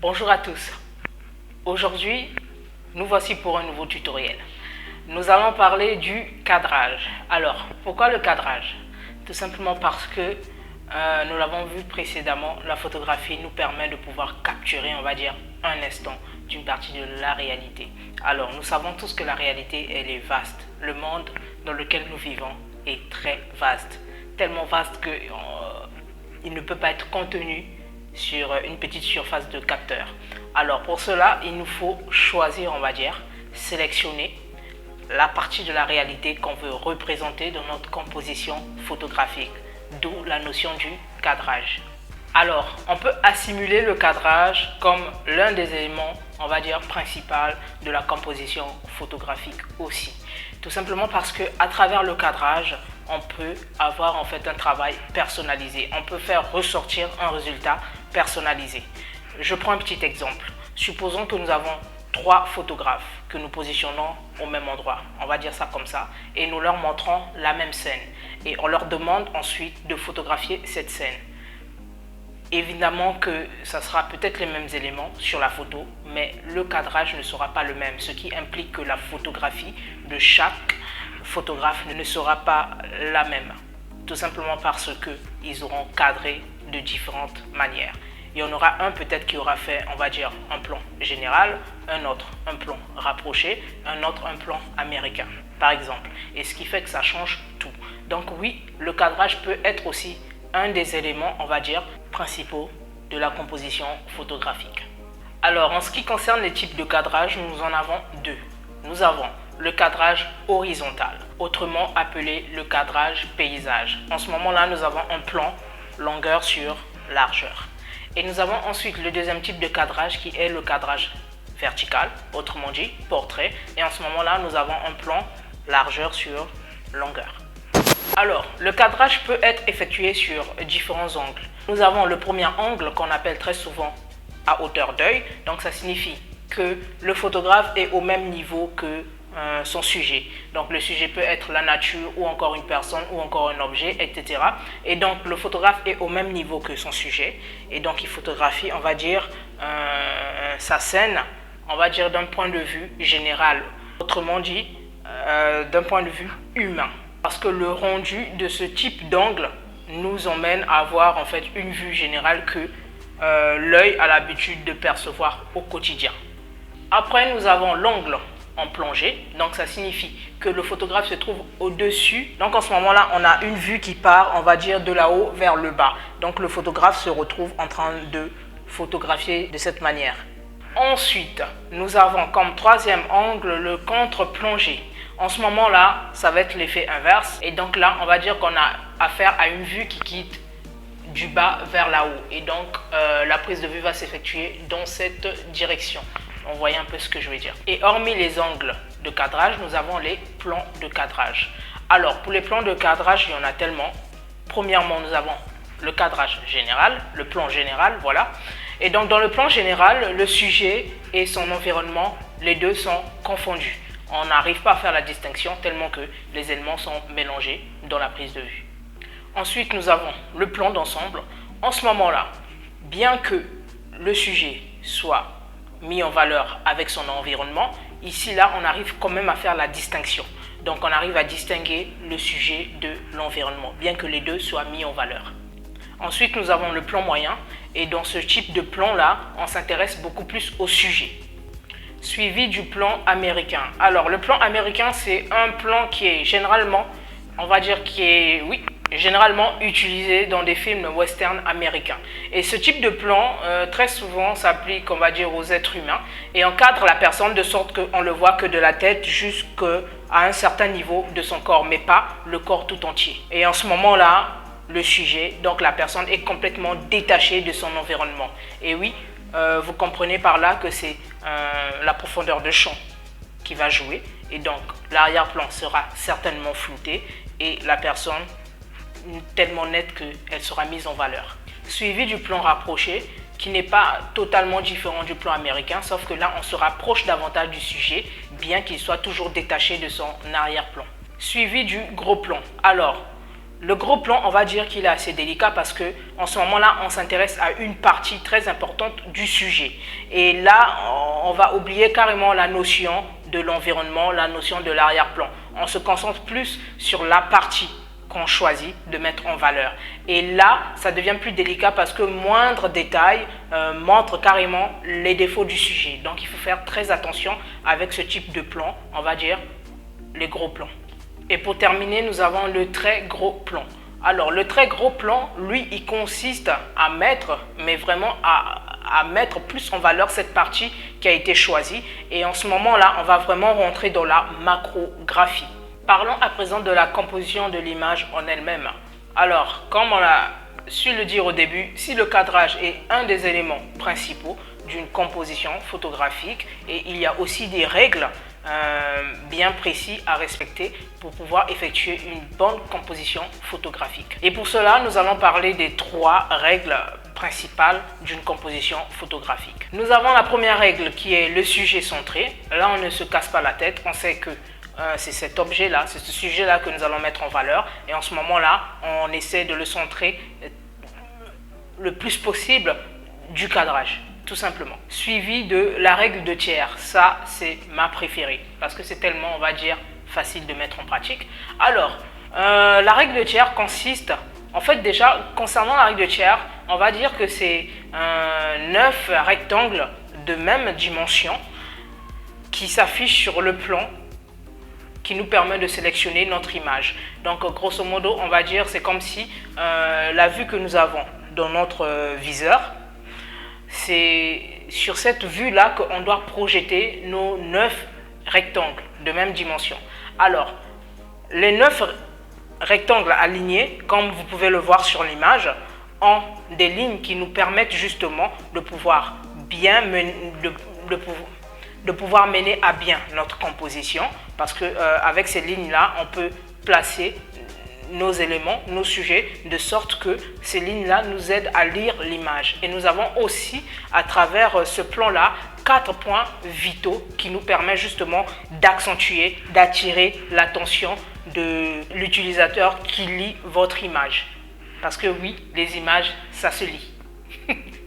Bonjour à tous. Aujourd'hui, nous voici pour un nouveau tutoriel. Nous allons parler du cadrage. Alors, pourquoi le cadrage? Tout simplement parce que nous l'avons vu précédemment, la photographie nous permet de pouvoir capturer, on va dire, un instant d'une partie de la réalité. Alors, nous savons tous que la réalité, elle est vaste. Le monde dans lequel nous vivons est très vaste. Tellement vaste que il ne peut pas être contenu sur une petite surface de capteur. Alors pour cela, il nous faut choisir, on va dire, sélectionner la partie de la réalité qu'on veut représenter dans notre composition photographique, d'où la notion du cadrage. Alors, on peut assimiler le cadrage comme l'un des éléments, on va dire, principal de la composition photographique aussi. Tout simplement parce que à travers le cadrage, on peut avoir en fait un travail personnalisé. On peut faire ressortir un résultat personnalisé. Je prends un petit exemple. Supposons que nous avons 3 photographes que nous positionnons au même endroit. On va dire ça comme ça. Et nous leur montrons la même scène. Et on leur demande ensuite de photographier cette scène. Évidemment que ça sera peut-être les mêmes éléments sur la photo, mais le cadrage ne sera pas le même, ce qui implique que la photographie de chaque photographe ne sera pas la même, tout simplement parce qu'ils auront cadré de différentes manières. Il y en aura un peut-être qui aura fait, on va dire, un plan général, un autre un plan rapproché, un autre un plan américain, par exemple. Et ce qui fait que ça change tout. Donc oui, le cadrage peut être aussi un des éléments, on va dire, principaux de la composition photographique. Alors, en ce qui concerne les types de cadrage, nous en avons deux. Nous avons le cadrage horizontal, autrement appelé le cadrage paysage. En ce moment-là, nous avons un plan longueur sur largeur. Et nous avons ensuite le deuxième type de cadrage qui est le cadrage vertical, autrement dit portrait. Et en ce moment-là, nous avons un plan largeur sur longueur. Alors, le cadrage peut être effectué sur différents angles. Nous avons le premier angle qu'on appelle très souvent à hauteur d'œil. Donc, ça signifie que le photographe est au même niveau que son sujet. Donc, le sujet peut être la nature ou encore une personne ou encore un objet, etc. Et donc, le photographe est au même niveau que son sujet. Et donc, il photographie, on va dire, sa scène, on va dire d'un point de vue général. Autrement dit, d'un point de vue humain. Parce que le rendu de ce type d'angle nous emmène à avoir en fait une vue générale que l'œil a l'habitude de percevoir au quotidien. Après, nous avons l'angle en plongée. Donc, ça signifie que le photographe se trouve au-dessus. Donc, en ce moment-là, on a une vue qui part, on va dire, de là-haut vers le bas. Donc, le photographe se retrouve en train de photographier de cette manière. Ensuite, nous avons comme troisième angle le contre-plongée. En ce moment-là, ça va être l'effet inverse. Et donc là, on va dire qu'on a affaire à une vue qui quitte du bas vers là haut. Et donc, la prise de vue va s'effectuer dans cette direction. On voit un peu ce que je veux dire. Et hormis les angles de cadrage, nous avons les plans de cadrage. Alors, pour les plans de cadrage, il y en a tellement. Premièrement, nous avons le cadrage général, le plan général, voilà. Et donc, dans le plan général, le sujet et son environnement, les deux sont confondus. On n'arrive pas à faire la distinction tellement que les éléments sont mélangés dans la prise de vue. Ensuite, nous avons le plan d'ensemble. En ce moment-là, bien que le sujet soit mis en valeur avec son environnement, ici, là, on arrive quand même à faire la distinction. Donc, on arrive à distinguer le sujet de l'environnement, bien que les deux soient mis en valeur. Ensuite, nous avons le plan moyen. Et dans ce type de plan-là, on s'intéresse beaucoup plus au sujet. Suivi du plan américain. Alors, le plan américain, c'est un plan qui est généralement, on va dire, généralement utilisé dans des films western américains. Et ce type de plan, très souvent, s'applique, on va dire, aux êtres humains et encadre la personne de sorte qu'on le voit que de la tête jusqu'à un certain niveau de son corps, mais pas le corps tout entier. Et en ce moment-là, le sujet, donc la personne est complètement détachée de son environnement. Et oui, vous comprenez par là que c'est la profondeur de champ qui va jouer. Et donc, l'arrière-plan sera certainement flouté et la personne tellement nette qu'elle sera mise en valeur. Suivi du plan rapproché, qui n'est pas totalement différent du plan américain, sauf que là, on se rapproche davantage du sujet, bien qu'il soit toujours détaché de son arrière-plan. Suivi du gros plan. Alors, Le gros plan, on va dire qu'il est assez délicat parce que en ce moment-là, on s'intéresse à une partie très importante du sujet. Et là, on va oublier carrément la notion de l'environnement, la notion de l'arrière-plan. On se concentre plus sur la partie qu'on choisit de mettre en valeur. Et là, ça devient plus délicat parce que moindre détail montre carrément les défauts du sujet. Donc, il faut faire très attention avec ce type de plan, on va dire les gros plans. Et pour terminer, nous avons le très gros plan. Alors, le très gros plan, lui, il consiste à mettre, mais vraiment à mettre plus en valeur cette partie qui a été choisie. Et en ce moment-là, on va vraiment rentrer dans la macrographie. Parlons à présent de la composition de l'image en elle-même. Alors, comme on a su le dire au début, si le cadrage est un des éléments principaux d'une composition photographique, et il y a aussi des règles bien précis à respecter pour pouvoir effectuer une bonne composition photographique. Et pour cela, nous allons parler des 3 règles principales d'une composition photographique. Nous avons la première règle qui est le sujet centré. Là, on ne se casse pas la tête, on sait que c'est cet objet-là, c'est ce sujet-là que nous allons mettre en valeur. Et en ce moment-là, on essaie de le centrer le plus possible du cadrage, tout simplement. Suivi de la règle de tiers. Ça, c'est ma préférée parce que c'est tellement, on va dire, facile de mettre en pratique. Alors, la règle de tiers consiste, en fait, déjà, concernant la règle de tiers, on va dire que c'est 9 rectangles de même dimension qui s'affichent sur le plan qui nous permet de sélectionner notre image. Donc, grosso modo, on va dire, c'est comme si la vue que nous avons dans notre viseur, c'est sur cette vue-là qu'on doit projeter nos 9 rectangles de même dimension. Alors, les 9 rectangles alignés, comme vous pouvez le voir sur l'image, ont des lignes qui nous permettent justement de pouvoir bien mener, de pouvoir mener à bien notre composition, parce que avec ces lignes-là, on peut placer nos éléments, nos sujets, de sorte que ces lignes-là nous aident à lire l'image. Et nous avons aussi, à travers ce plan-là, 4 points vitaux qui nous permettent justement d'accentuer, d'attirer l'attention de l'utilisateur qui lit votre image. Parce que oui, les images, ça se lit.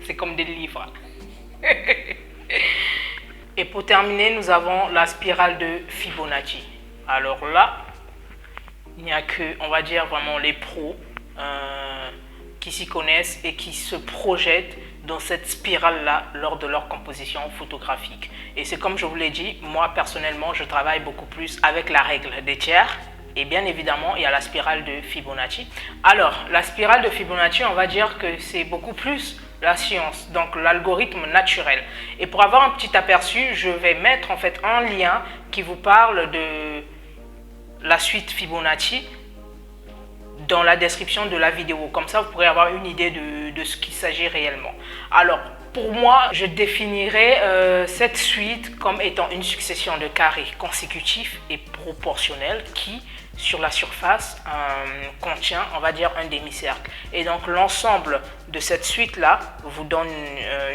C'est comme des livres. Et pour terminer, nous avons la spirale de Fibonacci. Alors là, il n'y a que, on va dire, vraiment les pros qui s'y connaissent et qui se projettent dans cette spirale-là lors de leur composition photographique. Et c'est comme je vous l'ai dit, moi personnellement, je travaille beaucoup plus avec la règle des tiers. Et bien évidemment, il y a la spirale de Fibonacci. Alors, la spirale de Fibonacci, on va dire que c'est beaucoup plus la science, donc l'algorithme naturel. Et pour avoir un petit aperçu, je vais mettre en fait un lien qui vous parle de la suite Fibonacci dans la description de la vidéo. Comme ça, vous pourrez avoir une idée de ce qu'il s'agit réellement. Alors, pour moi, je définirais cette suite comme étant une succession de carrés consécutifs et proportionnels qui, sur la surface, contient, on va dire, un demi-cercle. Et donc, l'ensemble de cette suite-là vous donne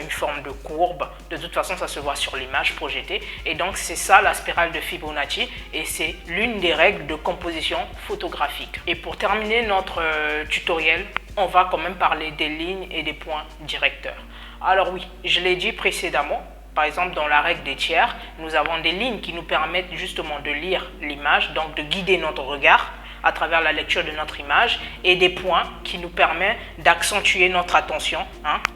une forme de courbe. De toute façon, ça se voit sur l'image projetée. Et donc, c'est ça la spirale de Fibonacci. Et c'est l'une des règles de composition photographique. Et pour terminer notre tutoriel, on va quand même parler des lignes et des points directeurs. Alors oui, je l'ai dit précédemment, par exemple dans la règle des tiers, nous avons des lignes qui nous permettent justement de lire l'image, donc de guider notre regard à travers la lecture de notre image, et des points qui nous permettent d'accentuer notre attention,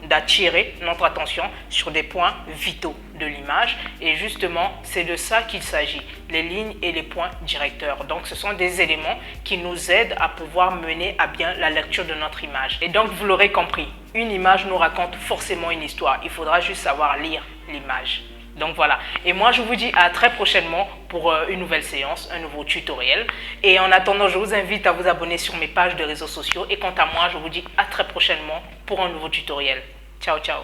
d'attirer notre attention sur des points vitaux de l'image. Et justement, c'est de ça qu'il s'agit, les lignes et les points directeurs. Donc, ce sont des éléments qui nous aident à pouvoir mener à bien la lecture de notre image. Et donc, vous l'aurez compris, une image nous raconte forcément une histoire. Il faudra juste savoir lire l'image. Donc voilà, et moi je vous dis à très prochainement pour une nouvelle séance, un nouveau tutoriel. Et en attendant, je vous invite à vous abonner sur mes pages de réseaux sociaux. Et quant à moi, je vous dis à très prochainement pour un nouveau tutoriel. Ciao, ciao.